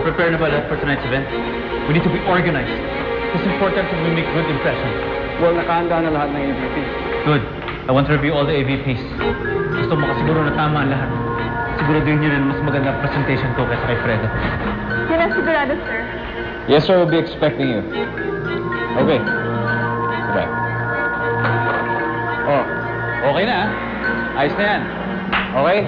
prepare na ba lahat for tonight's event? We need to be organized. It's important that we make good impression. Well, nakahanda na lahat ng AVP. Good. I want to review all the AVPs. Gusto mo makasiguro na tama ang lahat. Siguraduhin nyo na mas maganda presentation ko kaysa kay Fredo. Yun ang sigurado, sir. Yes, sir. We'll be expecting you. Okay. Goodbye. Oh, okay na, ayos na yan. Okay?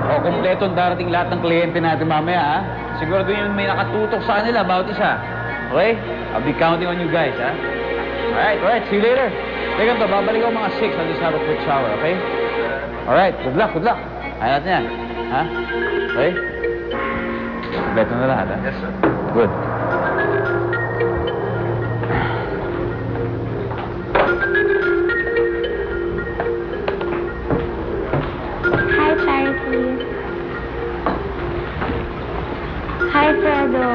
O, kompleto ang darating lahat ng kliyente natin mamaya, ha? Siguraduhin may nakatutok sa kanila, bawat isa. Okay? I'll be counting on you guys, ha? Alright. See you later. Teka to, babalik ako mga 6. I'll just have a quick shower, okay? Alright, good luck. Kaya natin yan. Ha? Okay? Kompleto na lahat, ha? Yes, sir. Good. Hi, Charity. Hi, Fredo.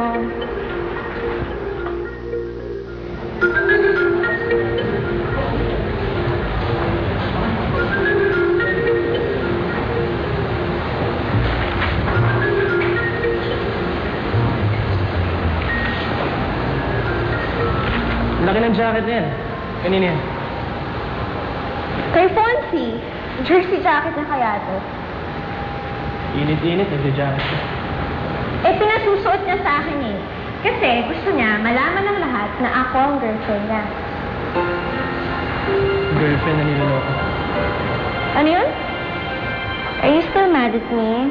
Laki ng jacket na yan. Kanina yan. Kay Fonzie, jersey jacket na kaya to. Init-init, nagja-jacket ka. Eh, pinasusuot niya sa akin eh. Kasi gusto niya malaman ng lahat na ako ang girlfriend niya. Girlfriend na niloloko. Ano yun? Are you still mad at me?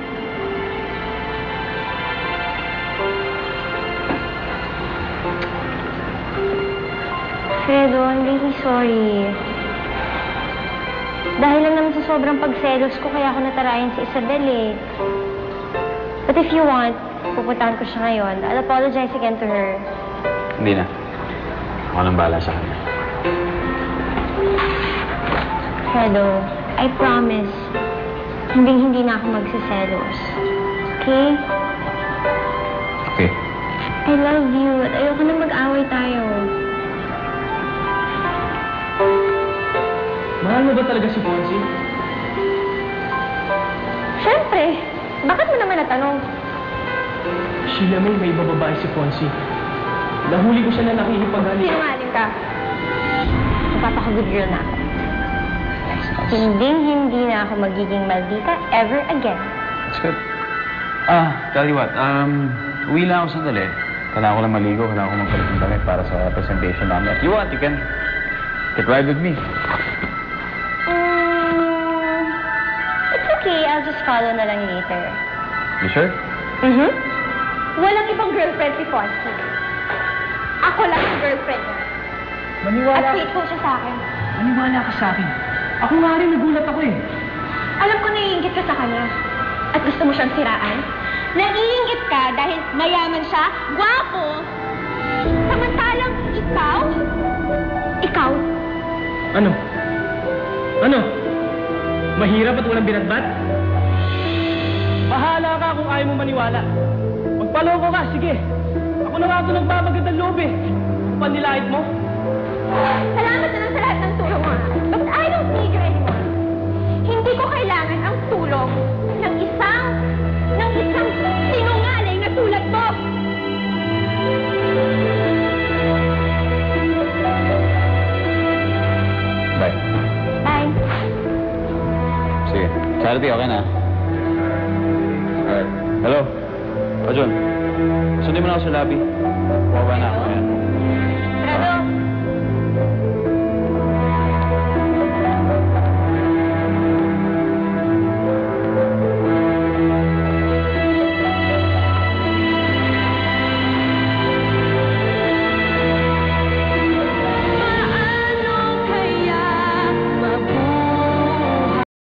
Fredo, I'm really sorry. Dahil lang naman sa sobrang pagselos ko, kaya ako natarayan si Isabel eh. But if you want, pupuntahan ko siya ngayon. I'll apologize again to her. Hindi na. Ako nang bahala sa kanya. Fredo, I promise, hindi na ako magsiselos. Okay? Okay. I love you at ayoko na mag-away tayo. Mahal mo ba talaga si Fonzie? Siyempre, bakit mo naman natanong? Sheila May, may bababae si Fonzie. Nahuli ko siya na nakikipagalitan. Sinungaling ka. Napapaka-good girl na ako. Hindi na ako magiging maldita ever again. That's good. Tell you what, uwi lang ako sandali. Kailangan ko lang maligo, kailangan ko magpalit ng damit para sa presentation namin. If you want, you can take a ride with me. It's okay, I'll just follow na lang later. You sure? Walang ibang girlfriend si Fonzie. Ako lang ang girlfriend niya. Maniwala. At faithful siya sa akin. Maniwala ka sa akin. Ako nga rin, nagulat ako eh. Alam ko naiingit ka sa kanya. At gusto mo siyang siraan. Naiingit ka dahil mayaman siya, gwapo. Samantalang ikaw, Ano? Mahirap at walang binatbat? Bahala ka kung ayaw mo maniwala. Magpaloko ka, sige. Ako na nga ito nagpapagandang loob eh. Panilait mo? salamat na lang sa lahat ng tulong mo. But I don't need you anymore. Hindi ko kailangan ang tulong ng isang sinungaling na tulad mo. Bye. Bye. Sige. Charity, okay na? Alright. Hello? Jun. Sundin mo na ako sa lobby. Bumaba na ako. Ayan.